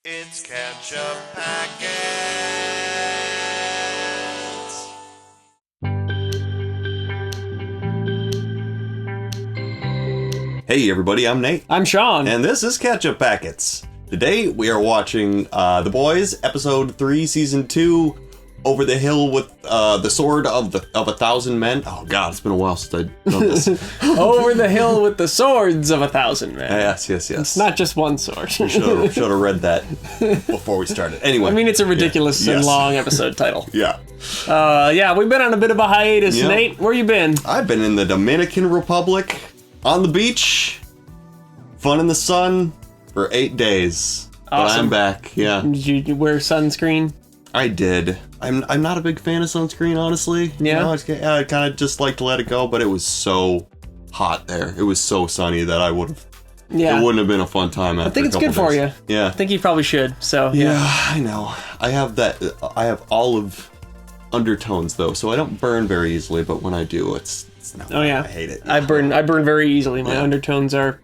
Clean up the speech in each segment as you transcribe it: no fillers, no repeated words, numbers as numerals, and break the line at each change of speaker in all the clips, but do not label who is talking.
It's Ketchup Packets. Hey everybody, I'm Nate.
I'm Sean.
And this is Ketchup Packets. Today we are watching The Boys, Episode 3, Season 2, Over the Hill with the Sword of 1,000 Men. Oh god, it's been a while since I've done this.
Over the Hill with the Swords of 1,000 Men.
Yes.
It's not just one sword.
We should have read that before we started. Anyway.
I mean, it's a ridiculous and long episode title.
Yeah.
We've been on a bit of a hiatus,
Yep.
Nate. Where you been?
I've been in the Dominican Republic, on the beach, fun in the sun, for 8 days.
Awesome.
But I'm back, yeah.
Did you wear sunscreen?
I did. I'm not a big fan of sunscreen, honestly.
Yeah?
I kind of just like to let it go, but it was so hot there. It was so sunny that it wouldn't have been a fun time after
I think it's good for you.
Yeah.
I think you probably should, so
Yeah, I know. I have olive undertones, though, so I don't burn very easily, but when I do, it's not
Oh yeah.
I hate it.
I burn very easily. My undertones are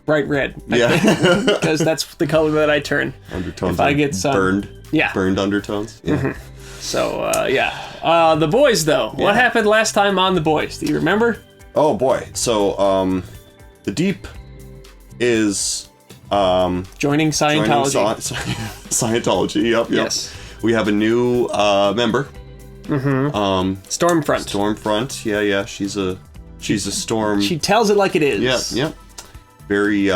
bright red.
Yeah.
Because that's the color that I turn.
Undertones.
If I get sun.
Burned.
Yeah.
Burned undertones. Yeah.
Mm-hmm. So, The Boys, though.
Yeah.
What happened last time on The Boys? Do you remember?
Oh boy. So, the Deep is
Joining Scientology.
Scientology. Yep.
Yes.
We have a new member.
Stormfront.
Stormfront. Yeah. She's a storm.
She tells it like it is.
Yep. Very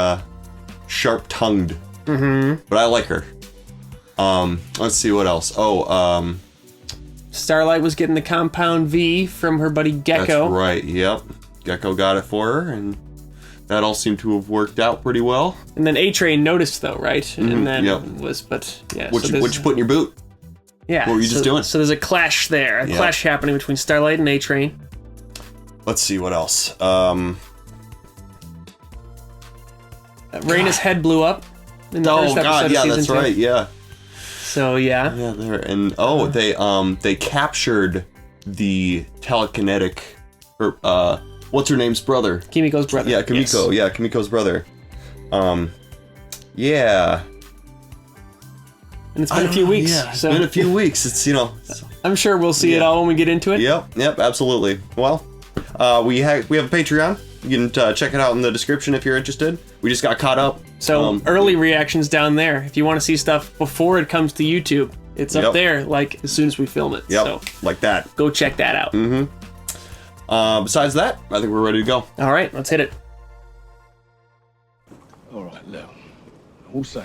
sharp-tongued. Mm-hmm. But I like her. Let's see what else.
Starlight was getting the compound V from her buddy Gecko.
That's right. Yep. Gecko got it for her, and that all seemed to have worked out pretty well.
And then A-Train noticed, though, right? And then
What you put in your boot?
Yeah.
What were you just doing?
So there's a clash there. A clash happening between Starlight and A-Train.
Let's see what else.
Raina's head blew up in the first episode of season 2.
Right. Yeah.
So yeah.
Yeah, there. And they captured the telekinetic, or what's her name's brother?
Kimiko's brother.
Yeah, Kimiko.
Yes.
Yeah, Kimiko's brother. Yeah.
And it's been a few weeks.
Yeah, it's
so
been a few weeks. It's
I'm sure we'll see it all when we get into it.
Yep, absolutely. Well, we have a Patreon. You can check it out in the description if you're interested. We just got caught up.
So early reactions down there. If you want to see stuff before it comes to YouTube, it's up there. Like as soon as we film it.
Yep,
So
like that.
go check that out.
Besides that, I think we're ready to go.
All right, let's hit it.
All right, look. I will say,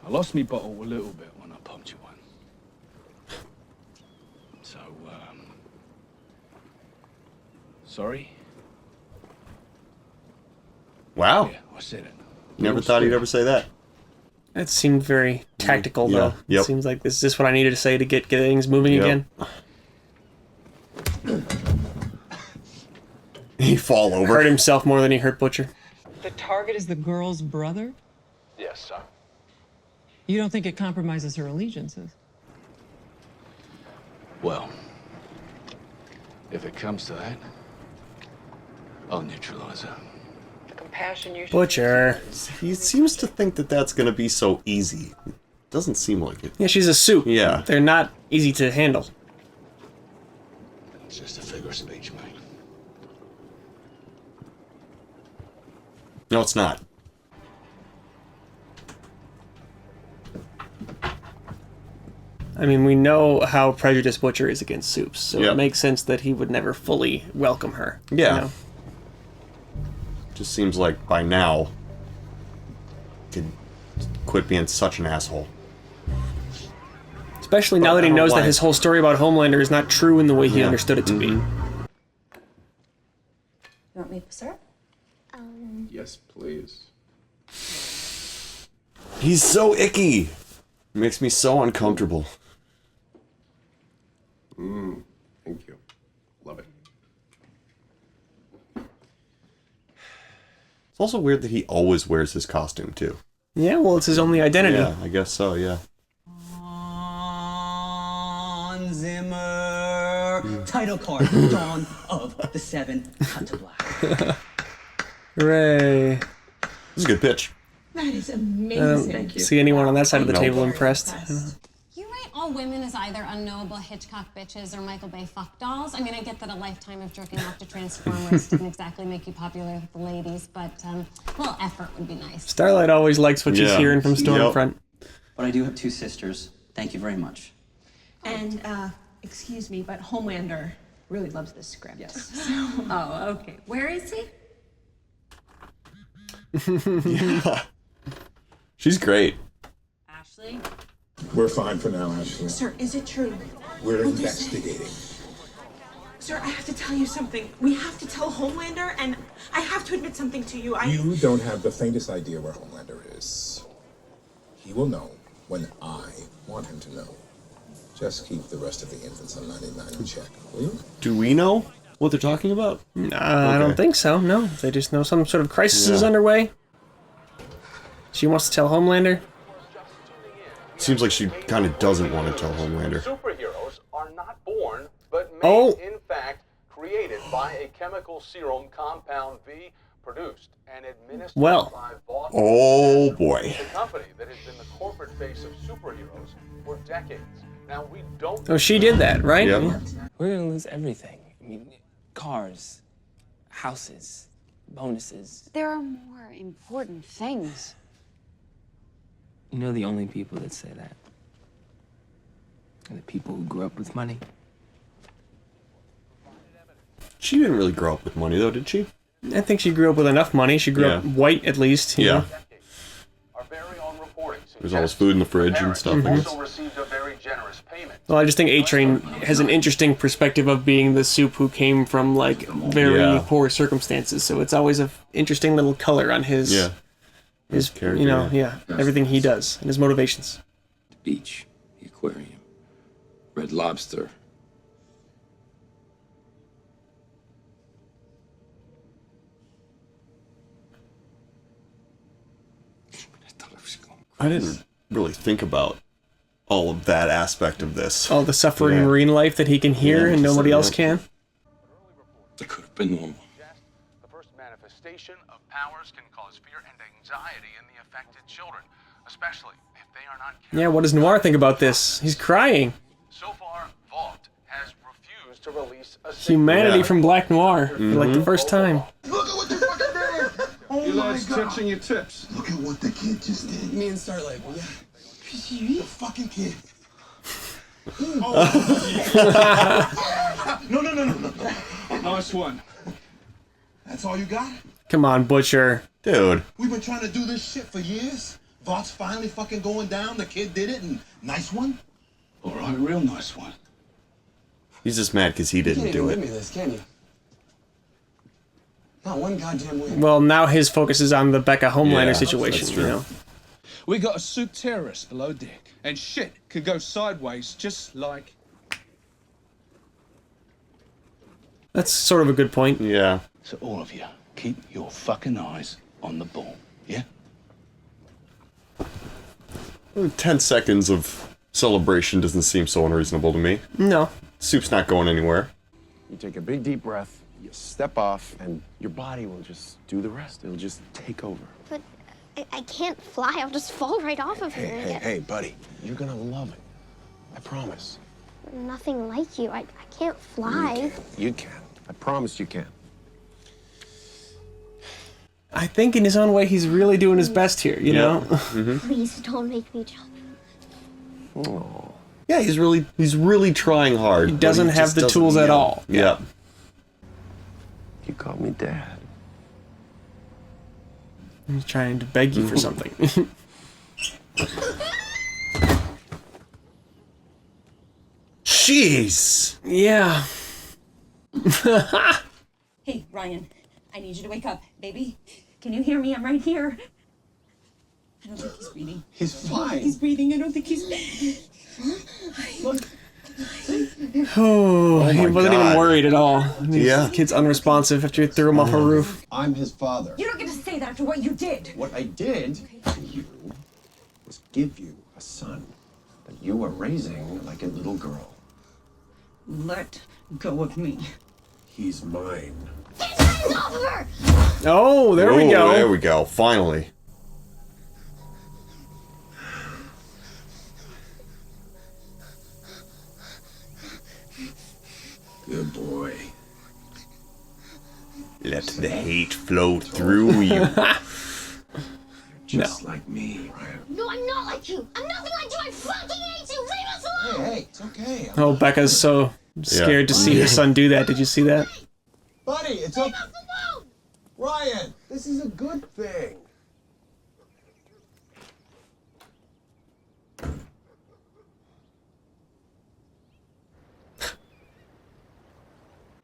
I lost me bottle a little bit when I pumped you one. So, sorry?
Wow.
Yeah, I said it.
Never thought he'd ever say that.
That seemed very tactical, though.
Yep.
It seems like this is just what I needed to say to get things moving again.
He fall over.
Hurt himself more than he hurt Butcher.
The target is the girl's brother?
Yes, sir.
You don't think it compromises her allegiances?
Well, if it comes to that, I'll neutralize her.
The compassion you should...
Butcher.
He seems to think that that's going to be so easy. Doesn't seem like it.
Yeah, she's a soup.
Yeah.
They're not easy to handle.
It's just a figure of speech, mate.
No, it's not.
I mean, we know how prejudiced Butcher is against soups, so
Yep.
it makes sense that he would never fully welcome her.
Yeah.
You know?
Just seems like by now, could quit being such an asshole.
Especially now that he
I don't
knows
know
that
why.
his whole story about Homelander is not true in the way he understood it to be.
You want maple syrup?
Yes, please.
He's so icky. Makes me so uncomfortable.
Thank you. Love it.
It's also weird that he always wears his costume, too.
Yeah, well, it's his only identity.
Yeah, I guess so, yeah.
Hans Zimmer. Title card, Dawn of the Seven, cut to black.
Hooray.
This is a good pitch.
That is
I
amazing.
don't see anyone on that side of the table impressed.
You write all women as either unknowable Hitchcock bitches or Michael Bay fuck dolls. I mean, I get that a lifetime of jerking off to Transformers didn't exactly make you popular with the ladies, but a little effort would be nice.
Starlight always likes what she's hearing from Stormfront.
But I do have 2 sisters. Thank you very much.
And, excuse me, but Homelander really loves this script.
Yes.
Oh, okay. Where is he?
Yeah. She's great.
Ashley?
We're fine for now, Ashley.
Sir, is it true?
We're investigating.
Sir, I have to tell you something. We have to tell Homelander, and I have to admit something to you.
You don't have the faintest idea where Homelander is. He will know when I want him to know. Just keep the rest of the infants on 99 in check, will you?
Do we know what they're talking about?
I don't think so, no. They just know some sort of crisis is underway. She wants to tell Homelander.
Seems like she kind of doesn't want to tell Homelander.
Superheroes are not born, but made, in fact, created by a chemical serum compound V, produced and administered by Vought.
Oh boy.
The company that has been the corporate face of superheroes for decades. Now we don't.
Oh, she did that, right?
Yep.
Yeah.
We're gonna lose everything. I mean, cars, houses, bonuses.
There are more important things.
You know, the only people that say that are the people who grew up with money.
She didn't really grow up with money, though, did she?
I think she grew up with enough money. She grew up white, at least. You know?
There's always food in the fridge and stuff.
Also received a very generous payment.
Well, I just think A-Train has an interesting perspective of being the soup who came from, like, very poor circumstances. So it's always an interesting little color on his... His character, you know, everything he does and his motivations.
The beach, the aquarium, Red Lobster.
I didn't really think about all of that aspect of this.
All the suffering marine life that he can hear and nobody else can.
It could have been normal.
The first manifestation of powers can cause fear and anxiety in the affected children, especially if they are not careful.
Yeah, what does Noir think about this? He's crying.
So far, Vought has refused to release a
Humanity from Black Noir for like the first time.
Look at what you fucking did! Oh
You
my
lost
God.
tips in your tips.
Look at what the kid just did.
Me and Starlight, yeah.
The fucking kid. No.
Nice one.
That's all you got?
Come on, Butcher.
Dude.
We've been trying to do this shit for years. Vaught's finally fucking going down. The kid did it, and nice one.
All right, real nice one.
He's just mad because he didn't do it.
Give me this, can you? Not one goddamn way.
Well, now his focus is on the Becca Homelander situation,
that's
you
true.
know?
We got a soup terrorist below deck, and shit could go sideways just like...
That's sort of a good point.
Yeah.
So all of you, keep your fucking eyes on the ball, yeah?
10 seconds of celebration doesn't seem so unreasonable to me.
No.
Soup's not going anywhere.
You take a big deep breath, you step off, and your body will just do the rest. It'll just take over.
But I can't fly. I'll just fall right off of here.
Hey, buddy. You're gonna love it. I promise.
Nothing like you. I can't fly.
You can. I promise you can.
I think in his own way, he's really doing his best here, you know?
Please don't make me jump.
Oh. Yeah, he's really trying hard.
He doesn't have the tools at all.
Yeah.
You called me dad.
He's trying to beg you for something.
Jeez.
Yeah.
Hey, Ryan, I need you to wake up, baby. Can you hear me? I'm right here. I don't think he's breathing.
He's fine.
He's breathing. I don't think he's... Look.
Oh, he wasn't even worried at all.
Yeah.
The kid's unresponsive after you threw him off a roof.
I'm his father.
You don't get to say that after what you did.
What I did to you was give you a son that you were raising like a little girl.
Let go of me.
He's mine.
Oh, there we go.
There we go. Finally.
Good boy.
Let the hate flow through you.
Just like me, Ryan.
No, I'm not like you. I'm nothing like you. I fucking hate you. Leave us alone.
Hey, it's okay.
Oh, Becca's so scared to see her son do that. Did you see that?
Buddy, it's okay. Ryan, this is a good thing.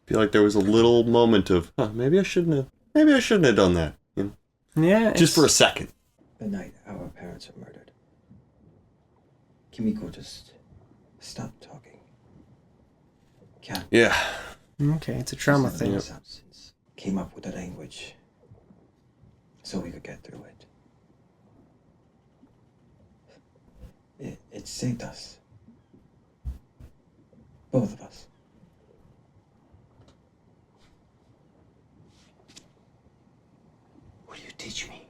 I feel like there was a little moment of, maybe I shouldn't have done that. You know?
Yeah.
Just for a second.
The night our parents were murdered, Kimiko just stopped talking.
Yeah.
Okay, it's a trauma thing.
Absence came up with a language so we could get through it. It saved us. Both of us. Will you teach me?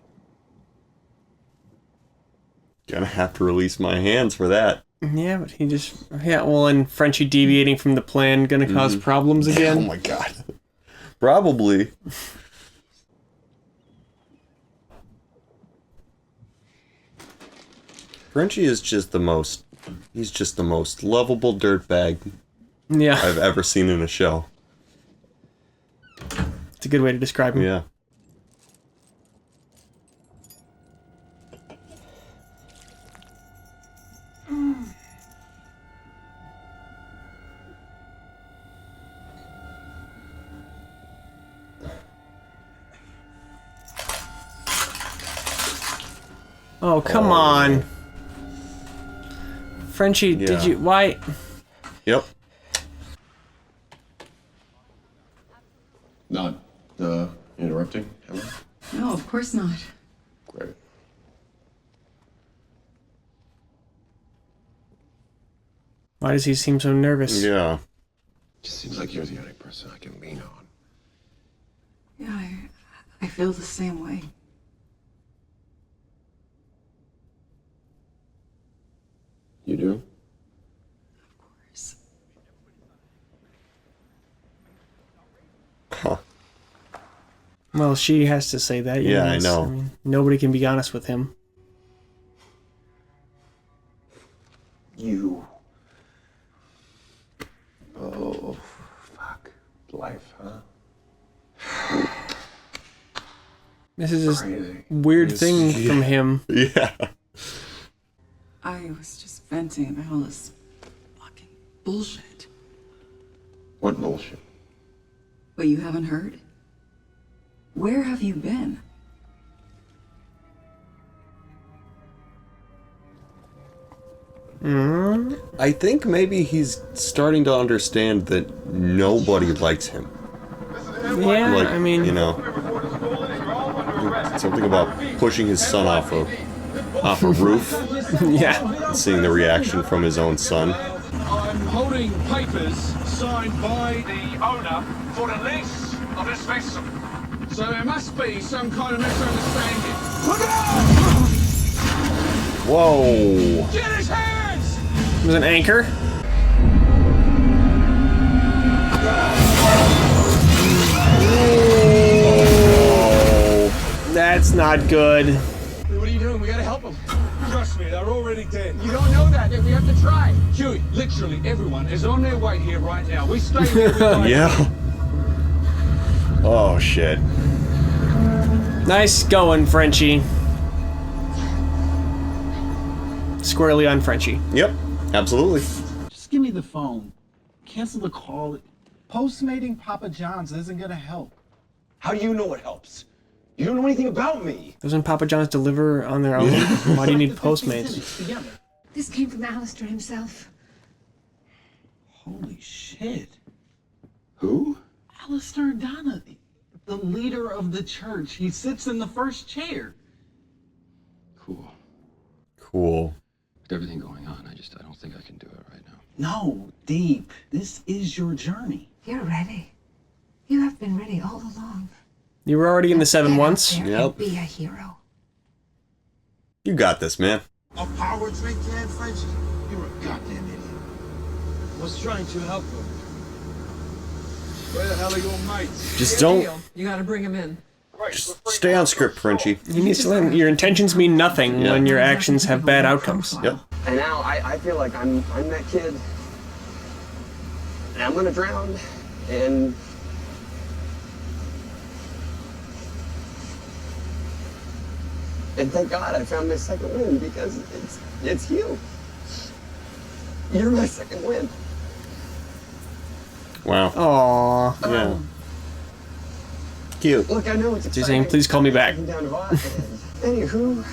Gonna have to release my hands for that.
Yeah, but he just... Yeah, well, and Frenchie deviating from the plan gonna cause problems again?
Oh my god. Probably. Frenchie is just the most... He's just the most lovable dirtbag I've ever seen in a show.
It's a good way to describe him.
Yeah.
Oh, come on. Frenchie, did you... Why...
Yep.
Not interrupting, am I?
No, of course not.
Great.
Why does he seem so nervous?
Yeah.
Just seems like you're the only person I can lean on.
Yeah, I feel the same way.
You do?
Of course.
Huh.
Well, she has to say that.
Yeah, I know.
I mean, nobody can be honest with him.
You. Oh, fuck. Life, huh?
This is this weird thing from him.
Yeah.
I was just venting about all this fucking bullshit.
What bullshit?
What, you haven't heard? Where have you been?
I think maybe he's starting to understand that nobody likes him.
Yeah,
Like,
I mean...
you know, something about pushing his son off a roof.
Yeah.
And seeing the reaction from his own son.
I'm holding papers signed by the owner for the lease of this vessel. So there must be some kind of misunderstanding. Look out!
Whoa!
Get his hands!
It was an anchor. Oh, that's not good.
What are you doing? We gotta help them. Trust me, they're already dead. You don't know that, then we have to try. Huey, literally everyone is on their way here right now. We stay here.
Yeah. Oh, shit.
Nice going, Frenchie. Squarely on Frenchie.
Yep, absolutely.
Just give me the phone. Cancel the call. Postmating Papa John's isn't gonna help.
How do you know it helps? You don't know anything about me.
Doesn't Papa John's deliver on their own? Why do you need Postmates?
This came from Alistair himself.
Holy shit.
Who?
Alistair Donna, the leader of the church. He sits in the first chair.
Cool.
Cool.
With everything going on, I don't think I can do it right now.
No, Deep. This is your journey.
You're ready. You have been ready all along.
You were already in the 7 once.
Yep. Be a hero.
You got this, man.
A power drink can, Frenchie? You're a goddamn idiot.
Was trying to help her.
Where the hell are your mates?
Just don't.
You gotta bring him in.
Just stay on script, Frenchie.
You need to learn your intentions mean nothing when your actions have bad outcomes.
Yep.
And now I feel like I'm that kid. And I'm gonna drown. And thank God I found my second wind because it's you. You're my second wind.
Wow.
Aww.
Yeah. Cute.
Look, I know it's
She's saying, please call me back.
Anywho,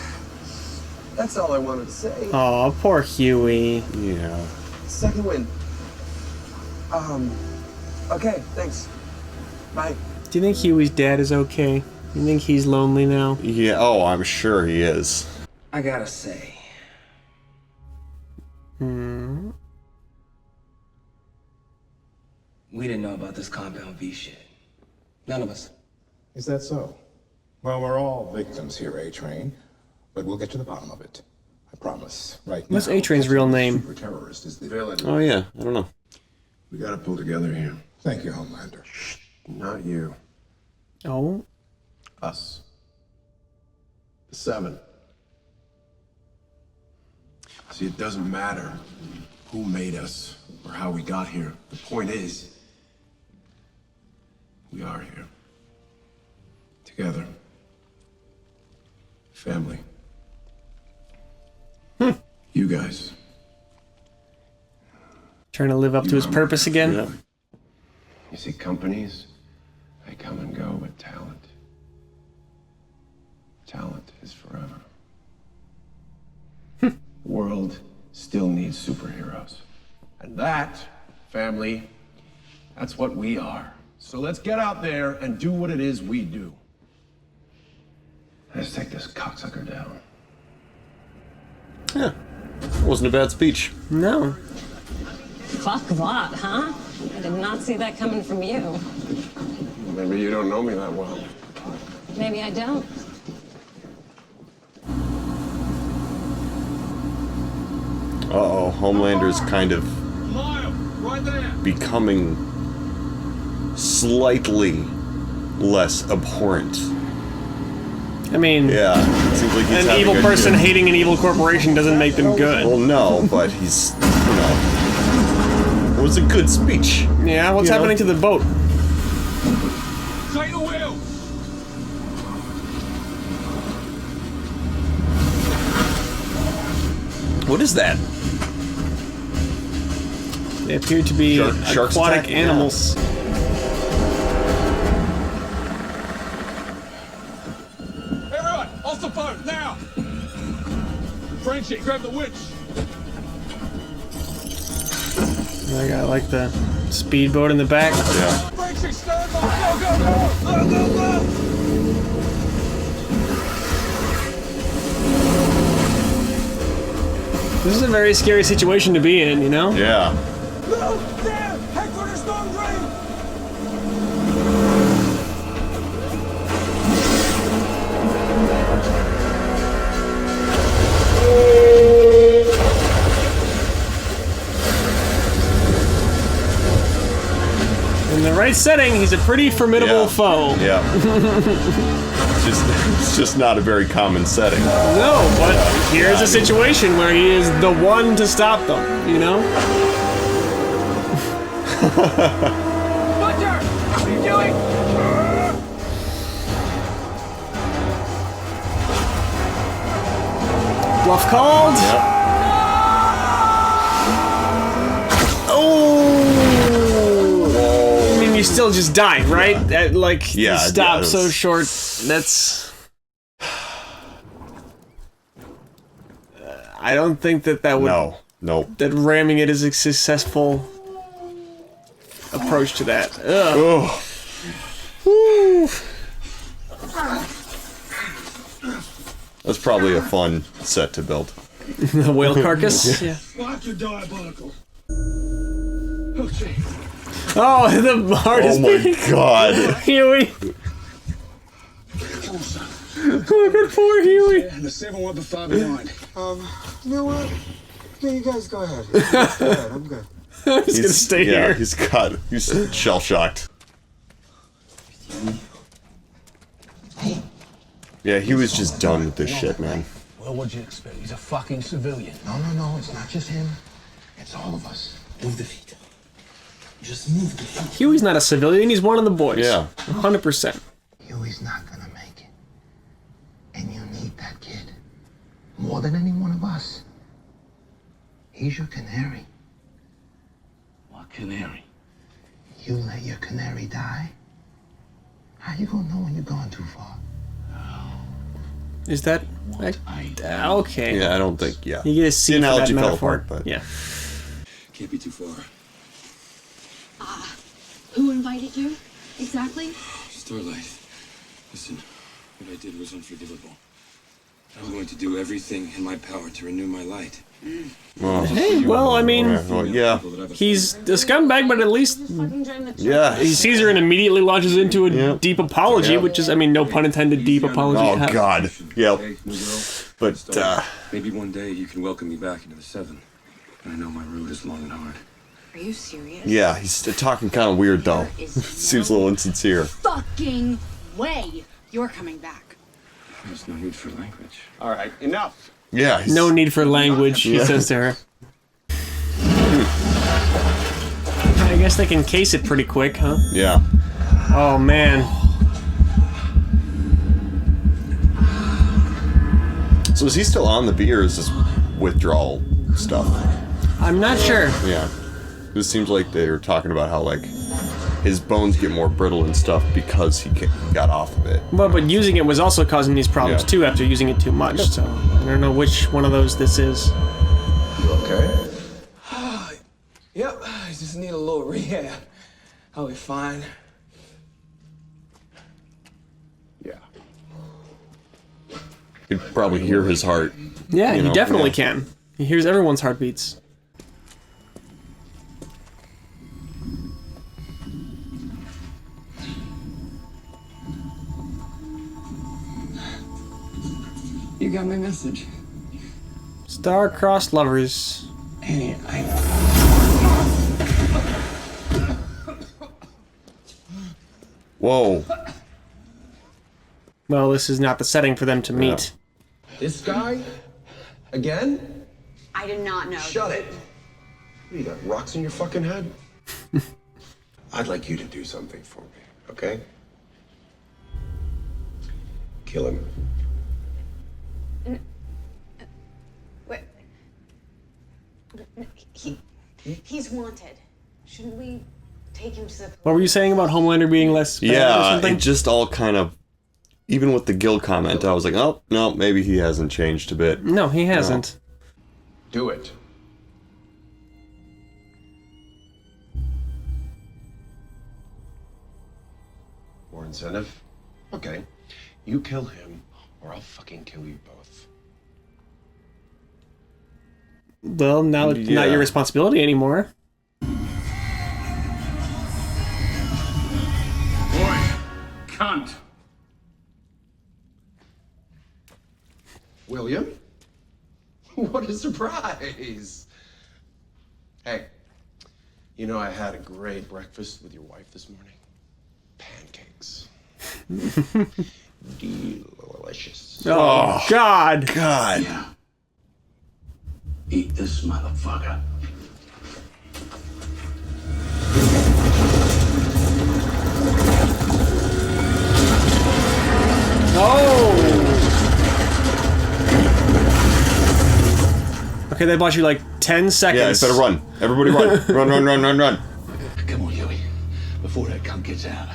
that's all I wanted to say.
Aw, poor Huey.
Yeah.
Second wind. Okay, thanks. Bye.
Do you think Huey's dad is okay? You think he's lonely now?
Yeah. Oh, I'm sure he is.
I gotta say.
Hmm.
We didn't know about this Compound V shit. None of us.
Is that so? Well, we're all victims here, A-Train. But we'll get to the bottom of it. I promise. Right now.
What's A-Train's real name?
Super terrorist is the villain.
Oh yeah. I don't know.
We gotta pull together here.
Thank you, Homelander.
Not you.
Oh?
Us. The Seven. See, it doesn't matter who made us or how we got here. The point is, we are here. Together. Family. You guys.
Trying to live up to his purpose again?
Yeah.
You see, companies, they come and go, but talent. Talent is forever. The world still needs superheroes. And that, family, that's what we are. So let's get out there and do what it is we do. Let's take this cocksucker down.
Yeah. Wasn't a bad speech.
No.
Fuck that, huh? I did not see that coming from you.
Maybe you don't know me that well.
Maybe I don't.
Uh-oh, Homelander's kind of
Right there.
becoming slightly less abhorrent.
I mean,
Yeah, seems like he's
an
having
evil
a
person
good-
hating an evil corporation doesn't make them good.
Well, no, but he's, you know, it was a good speech.
Yeah, what's
You know?
happening to the boat?
Take the wheel.
What is that?
They appear to be
Sharks
aquatic
attack?
animals.
Everyone, off the boat, now! Frenchie, grab the winch.
I got like the speedboat in the back.
Yeah.
Frenchie, stand by! Go, go, go! Go, go, go!
This is a very scary situation to be in, you know?
Yeah.
No! There! Headquarters storm drain!
In the right setting, he's a pretty formidable foe.
Yeah. It's just not a very common setting.
No, but here's a situation where he is the one to stop them, you know?
Butcher! What are you doing?
Bluff called. Oh! I mean, you still just died, right? Like,
Yeah,
you stopped
yeah,
so short. That's. I don't think that would.
No. Nope.
That ramming it is a successful approach to that. Ugh.
Whew. That's probably a fun set to build.
The whale carcass? Yeah.
Like you're diabolical. Oh, gee.
Oh, the heart is
Oh my
beating.
god.
Huey. Look at poor Huey.
And the 7 went far behind.
You know what? Yeah, you guys go ahead. Go ahead, I'm good.
I'm just gonna stay here.
He's shell shocked. Yeah, he was just done with this shit, man.
Well, what'd you expect? He's a fucking civilian.
No, it's not just him. It's all of us. Move the feet. Just move the feet.
Huey's not a civilian, he's one of the boys.
Yeah.
100%.
Huey's not gonna make it. And you need that kid. More than any one of us. He's your canary.
What canary?
You let your canary die? How you gonna know when you're gone too far?
Is that... okay.
Yeah, I don't think, yeah.
You get a C
the
for that
analogy fell
metaphor.
apart, but...
Yeah.
Can't be too far.
Who invited you? Exactly?
Starlight, listen, what I did was unforgivable. I'm going to do everything in my power to renew my light.
Well,
hey, well, I mean,
yeah.
He's a scumbag, but at least
yeah,
he sees her and immediately launches into a deep apology, which is, I mean, no pun intended, deep apology.
Oh, God. Yep. But,
maybe one day you can welcome me back into the Seven. I know my road is long and hard.
Are you serious?
yeah, he's talking kind of weird, though. Seems a little insincere.
Fucking way you're coming back.
There's no need for language.
All right, enough.
Yeah.
No need for language, he says to her. I guess they can case it pretty quick, huh?
Yeah.
Oh, man.
So is he still on the V, or is this withdrawal stuff?
I'm not sure.
Yeah. This seems like they were talking about how, like, his bones get more brittle and stuff because he got off of it.
Well, but using it was also causing these problems, too, after using it too much, so I don't know which one of those this is.
You okay? Yep, I just need a little rehab. I'll be fine.
Yeah. You'd probably hear his heart.
Yeah,
you
he
know?
definitely can. He hears everyone's heartbeats.
You got my message.
Star-crossed lovers.
Annie,
Whoa.
Well, this is not the setting for them to meet.
This guy? Again?
I did not know.
Shut it. What, you got rocks in your fucking head? I'd like you to do something for me, okay? Kill him.
Wait. He's wanted. Shouldn't we take him to the...
What were you saying about Homelander being less bad or
Yeah,
something?
it just all kind of... Even with the Gil comment, I was like, oh, no, maybe he hasn't changed a bit.
No, he hasn't.
Do it. More incentive? Okay. You kill him, or I'll fucking kill you both.
Well, now it's not your responsibility anymore.
Boy, cunt.
William? What a surprise! Hey, you know I had a great breakfast with your wife this morning. Pancakes. Delicious.
Oh, God.
God.
Yeah. Eat this motherfucker.
Oh! Okay, they bought you like 10 seconds.
Yeah, it's better run. Everybody run. Run, run, run, run, run.
Come on, Huey. Before that cunt gets out.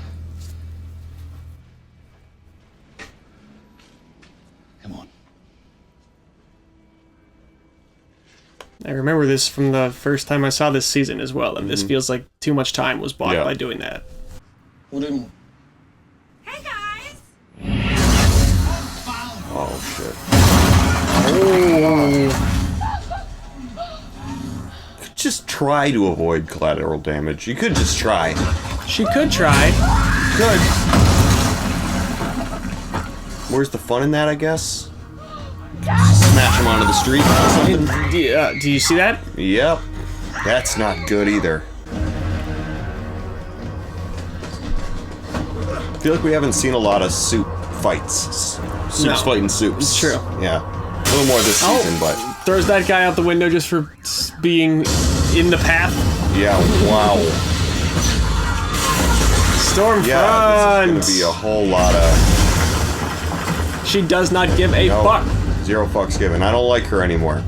Come on.
I remember this from the first time I saw this season as well, and this feels like too much time was bought by doing that.
What in...
Oh, shit.
Oh.
Could just try to avoid collateral damage. You could just try.
She could try.
Could. Where's the fun in that, I guess? Smash him onto the street or something?
Do you see that?
Yep. That's not good either. feel like we haven't seen a lot of soup fights. Soups fighting soups.
It's true.
Yeah. A little more this season, but...
Throws that guy out the window just for being in the path.
Yeah, wow.
Stormfront!
Yeah, this is gonna be a whole lot of...
She does not give a fuck.
0 fucks given. I don't like her anymore.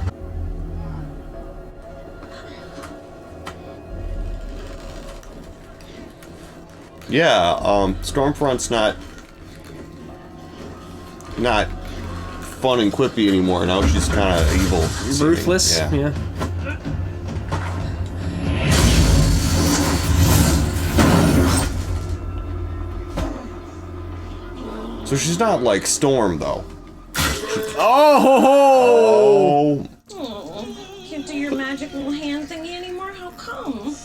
Yeah, Stormfront's not fun and quippy anymore. Now she's kind of evil.
Ruthless, yeah.
So she's not like Storm, though.
Oh!
Can't do your magic little hand thingy anymore? How come?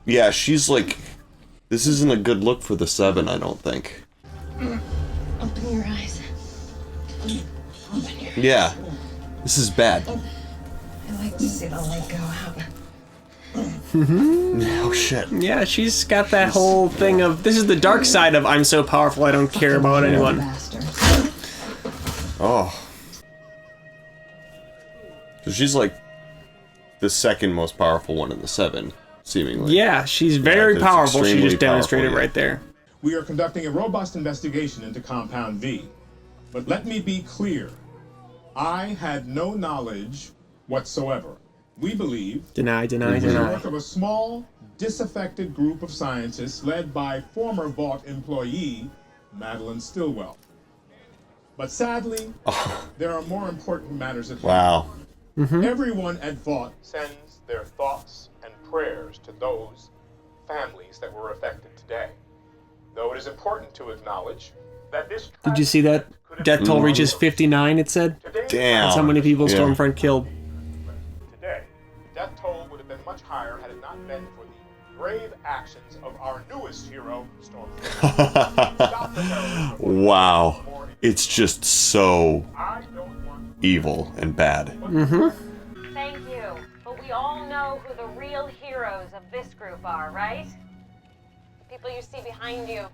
Yeah, she's like... This isn't a good look for the 7, I don't think.
Open your eyes. Open your eyes.
Yeah. This is bad.
I like to see the light go out.
Oh shit.
Yeah, she's got that whole thing of, this is the dark side of I'm so powerful I don't care about anyone.
Oh. So she's like the second most powerful one in the 7, seemingly.
Yeah, she's very powerful. She just demonstrated
powerful,
right there.
We are conducting a robust investigation into Compound V. But let me be clear. I had no knowledge whatsoever. We believe
Deny.
the work of a small, disaffected group of scientists led by former Vault employee Madeline Stillwell. But sadly, there are more important matters at hand.
Wow.
Everyone at Vault sends their thoughts and prayers to those families that were affected today. Though it is important to acknowledge that this...
Did you see that? Death toll reaches 59, it said?
Damn.
That's how many people Stormfront killed.
Today, death toll would have been much higher had it not been for the brave actions of our newest hero, Stormfront.
Wow. It's just so evil and bad.
Thank you. But we all know who the real heroes of this group are, right? The people you see behind you.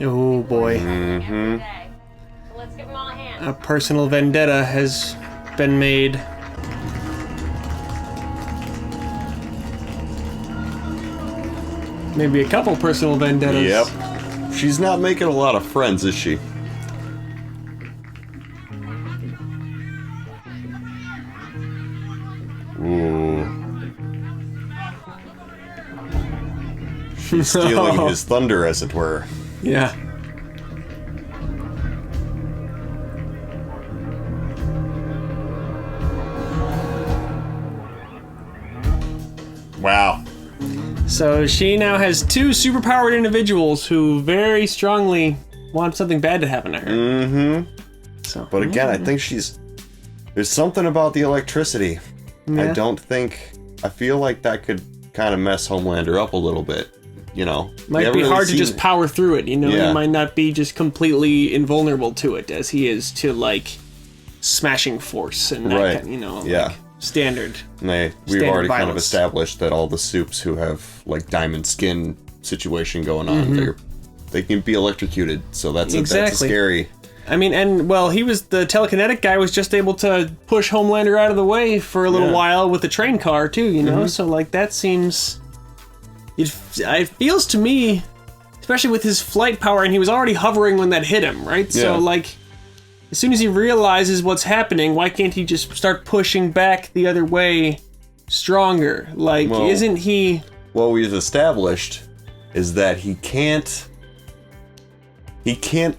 Oh boy.
Every day. So let's give them all a hand.
A personal vendetta has been made. Maybe a couple personal vendettas.
Yep. She's not making a lot of friends, is she? Ooh. She's stealing his thunder, as it were.
Yeah.
Wow.
So she now has 2 superpowered individuals who very strongly want something bad to happen to her. So,
but again, I think there's something about the electricity.
Yeah.
I feel like that could kind of mess Homelander up a little bit, you know.
Might be hard to just power through it, you know?
Yeah.
He might not be just completely invulnerable to it as he is to, like, smashing force and that kind, you know, like standard.
We've already kind of established that all the soups who have, like, diamond skin situation going on, they can be electrocuted, so that's scary.
I mean, and, well, the telekinetic guy was just able to push Homelander out of the way for a little while with the train car, too, you know? So, like, that seems... It feels to me, especially with his flight power, and he was already hovering when that hit him, right?
Yeah.
So, like, as soon as he realizes what's happening, why can't he just start pushing back the other way stronger? Like, isn't he...
What we've established is that he can't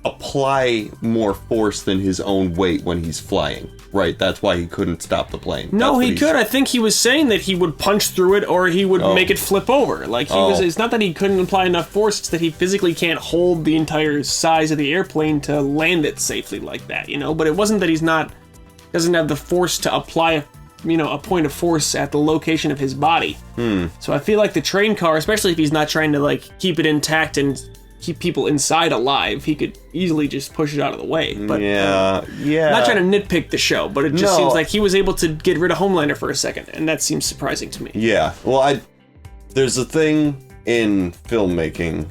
apply more force than his own weight when he's flying. Right, that's why he couldn't stop the plane.
No, he could. I think he was saying that he would punch through it or he would make it flip over. Like, it's not that he couldn't apply enough force, it's that he physically can't hold the entire size of the airplane to land it safely like that, you know? But it wasn't that doesn't have the force to apply a point of force at the location of his body. So I feel like the train car, especially if he's not trying to, like, keep it intact and keep people inside alive, he could easily just push it out of the way. But
yeah.
I'm not trying to nitpick the show, but it just seems like he was able to get rid of Homelander for a second, and that seems surprising to me.
Yeah. Well, there's a thing in filmmaking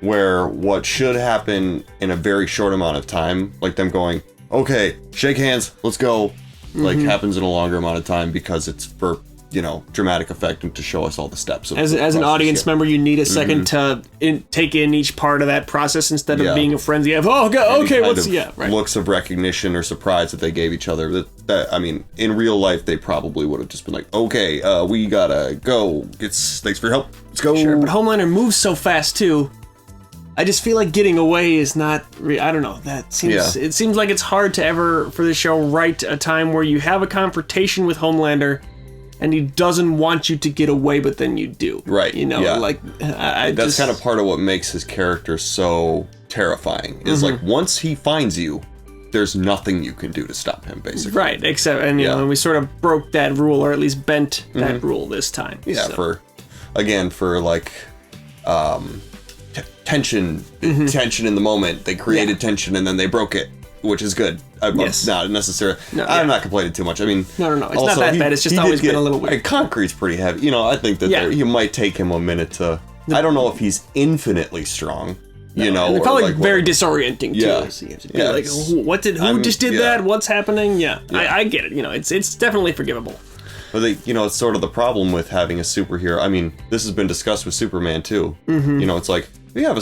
where what should happen in a very short amount of time, like them going, okay, shake hands, let's go, like happens in a longer amount of time because it's for, dramatic effect and to show us all the steps.
As an audience member, you need a second to take in each part of that process instead of being a frenzy of, looks of recognition or surprise that they gave each other. That I mean, in real life, they probably would have just been like, okay, we gotta go. Thanks for your help. Let's go. Sure, but Homelander moves so fast too. I just feel like getting away is not. I don't know. That seems. It seems like it's hard to ever for the show write a time where you have a confrontation with Homelander, and he doesn't want you to get away, but then you do.
Right.
That's
kind of part of what makes his character so terrifying. Is like once he finds you, there's nothing you can do to stop him, basically.
Right. Except, and we sort of broke that rule, or at least bent that rule this time.
Yeah. So. For like. Tension in the moment. They created tension and then they broke it, which is good. Not necessarily. I'm not complaining too much. I mean,
no. It's not that bad. It's just always been a little weird.
Concrete's pretty heavy. I think that you might take him a minute to. I don't know if he's infinitely strong.
And they're probably very disorienting too. So you have to be like, who just did that? What's happening? Yeah. I get it. It's definitely forgivable.
But it's sort of the problem with having a superhero. I mean, this has been discussed with Superman too. It's like we have a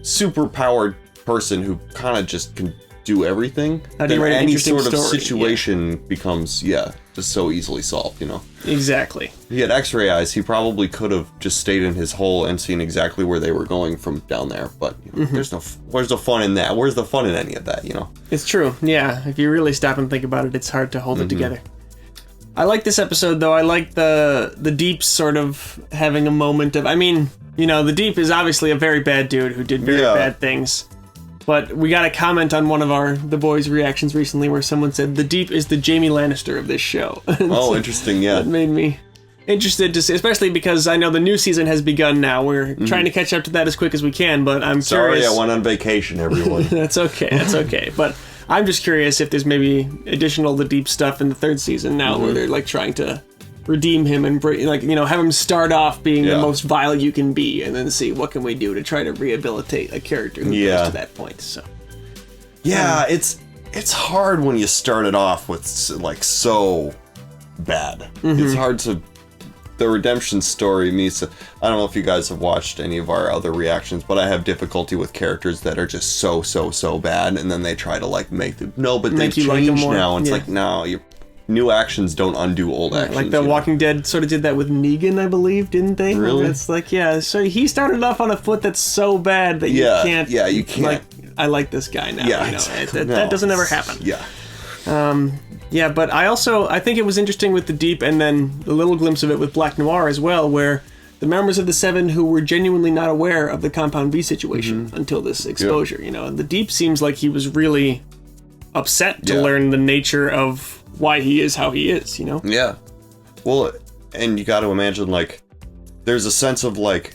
super powered person who kind of just can do everything.
Then any sort of
situation becomes just so easily solved.
Exactly.
If he had X-ray eyes, he probably could have just stayed in his hole and seen exactly where they were going from down there. But there's no fun in that. Where's the fun in any of that?
It's true. Yeah. If you really stop and think about it, it's hard to hold it together. I like this episode, though. I like the Deep sort of having a moment of... I mean, the Deep is obviously a very bad dude who did very bad things. But we got a comment on one of the boys' reactions recently where someone said, the Deep is the Jaime Lannister of this show.
Oh, interesting, yeah.
That made me interested to see, especially because I know the new season has begun now. We're trying to catch up to that as quick as we can, but I'm
sorry
curious...
I went on vacation, everyone.
That's okay. But... I'm just curious if there's maybe additional The Deep stuff in the third season now where they're like trying to redeem him and have him start off being the most vile you can be and then see what can we do to try to rehabilitate a character who goes to that point. So
it's hard when you start it off with like so bad. It's hard to the redemption story means. I don't know if you guys have watched any of our other reactions, but I have difficulty with characters that are just so bad, and then they try to like make them they've changed like now. It's like no, your new actions don't undo old actions.
Like The Walking Dead sort of did that with Negan, I believe, didn't they?
Really?
It's like so he started off on a foot that's so bad that you can't.
Yeah, you can't.
Like, I like this guy now.
Yeah,
that doesn't ever happen.
Yeah.
But I think it was interesting with The Deep and then a little glimpse of it with Black Noir as well, where the members of the Seven who were genuinely not aware of the Compound V situation until this exposure. The Deep seems like he was really upset to learn the nature of why he is how he is,
Yeah. Well, and you got to imagine, like, there's a sense of, like,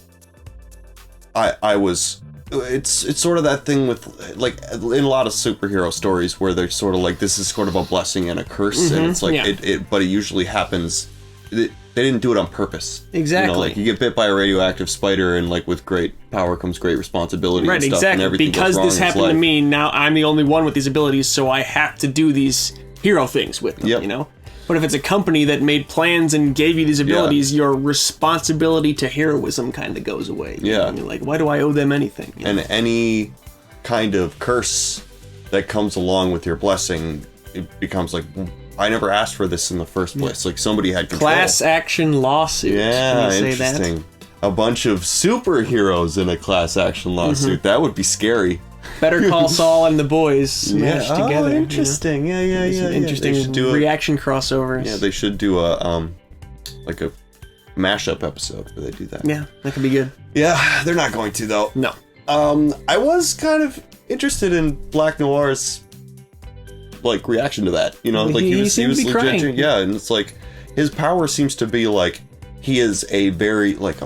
it's sort of that thing with, like, in a lot of superhero stories where they're sort of like, this is sort of a blessing and a curse, and it's like, but it usually happens, they didn't do it on purpose.
Exactly.
Like, you get bit by a radioactive spider, and, like, with great power comes great responsibility and stuff, and everything
because
goes wrong
this happened to me, now I'm the only one with these abilities, so I have to do these hero things with them, But if it's a company that made plans and gave you these abilities, your responsibility to heroism kind of goes away.
Yeah.
And you're like, why do I owe them anything?
And any kind of curse that comes along with your blessing, it becomes like, I never asked for this in the first place. Like somebody had control.
Class action lawsuit.
Yeah,
say
interesting. That? A bunch of superheroes in a class action lawsuit. That would be scary.
Better Call Saul and the boys smashed together.
Oh, interesting. Yeah.
Interesting reaction crossovers.
Yeah, they should do a mashup episode where they do that.
Yeah, that could be good.
Yeah, they're not going to though.
No.
I was kind of interested in Black Noir's like reaction to that. Like he was legit crying. Yeah, and it's like his power seems to be like he is a very like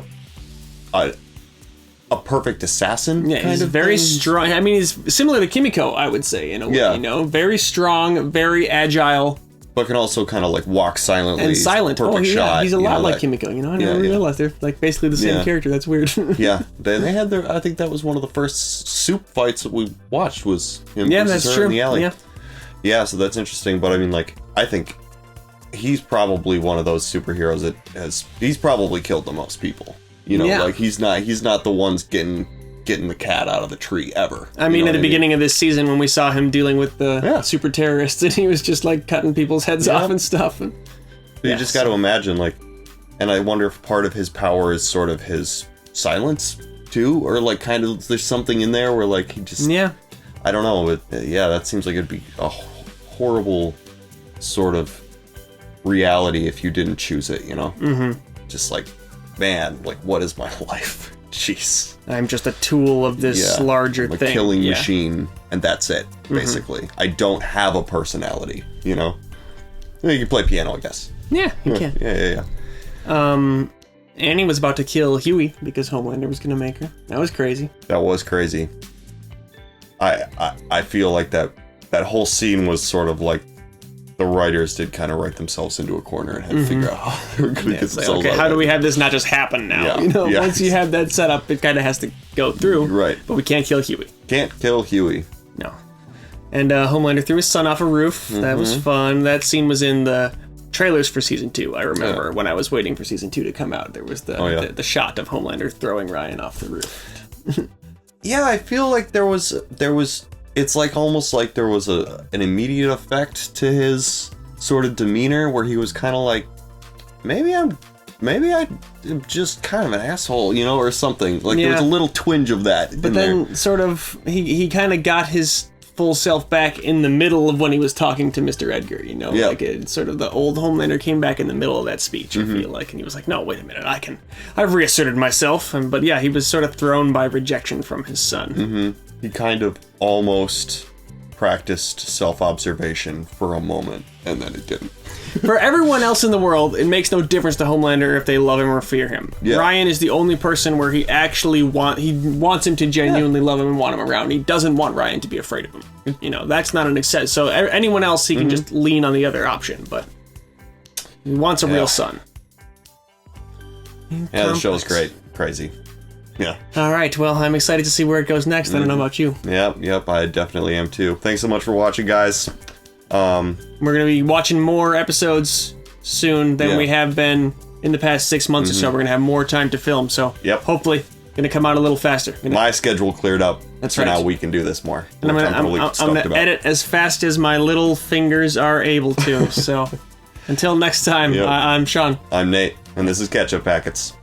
a a perfect assassin.
Yeah, he's very strong. I mean, he's similar to Kimiko, I would say, in a way. You know, very strong, very agile.
But can also kind of like walk silently.
And silent.
Perfect shot.
He's a lot like Kimiko, you know? I never realized they're like basically the same character. That's weird.
Yeah. They had their, I think that was one of the first soup fights that we watched was him versus her
true.
in the alley.
Yeah.
Yeah, so that's interesting. But I mean, like, I think he's probably one of those superheroes that he's probably killed the most people. You know, like he's not the ones getting the cat out of the tree ever.
I mean, at the beginning of this season when we saw him dealing with the super terrorists and he was just like cutting people's heads off and stuff. And,
you just got to imagine, like, and I wonder if part of his power is sort of his silence too, or like kind of there's something in there where like he just I don't know, but that seems like it'd be a horrible sort of reality if you didn't choose it, you know? Mm-hmm. Just like, man, like what is my life? Jeez.
I'm just a tool of this larger
I'm a
thing.
Killing machine, and that's it, basically. I don't have a personality, you know? You can play piano, I guess.
Yeah, you can.
Yeah.
Annie was about to kill Huey because Homelander was going to make her. That was crazy.
That was crazy. I feel like that whole scene was sort of like the writers did kind of write themselves into a corner and had to figure out how they were going to get themselves
okay, how do we have this not just happen now?
Yeah,
you know, once you have that set up, it kind of has to go through.
Right.
But we can't kill Huey.
Can't kill Huey.
No. And Homelander threw his son off a roof. That was fun. That scene was in the trailers for season 2. I remember when I was waiting for season 2 to come out, there was the shot of Homelander throwing Ryan off the roof.
Yeah, I feel like there was it's like almost like there was an immediate effect to his sort of demeanor where he was kind of like, maybe I'm just kind of an asshole, you know, or something. Like there was a little twinge of that.
But then sort of he kind of got his full self back in the middle of when he was talking to Mr. Edgar, you know, like it sort of the old Homelander came back in the middle of that speech, I feel like, and he was like, no, wait a minute, I've reasserted myself. But yeah, he was sort of thrown by rejection from his son.
He kind of almost practiced self-observation for a moment, and then it didn't.
For everyone else in the world, it makes no difference to Homelander if they love him or fear him. Yeah. Ryan is the only person where he actually wants him to genuinely love him and want him around. He doesn't want Ryan to be afraid of him. You know, that's not an excess. So anyone else, he can just lean on the other option, but he wants a real son.
Yeah, the show's great. Crazy. Yeah.
All right. Well, I'm excited to see where it goes next. I don't know about you.
Yep. I definitely am too. Thanks so much for watching, guys.
We're going to be watching more episodes soon than we have been in the past 6 months or so. We're going to have more time to film. So hopefully going to come out a little faster.
My schedule cleared up.
That's
so
right.
now we can do this more.
And I'm going to edit as fast as my little fingers are able to. So until next time, I'm Sean.
I'm Nate. And this is Ketchup Packets.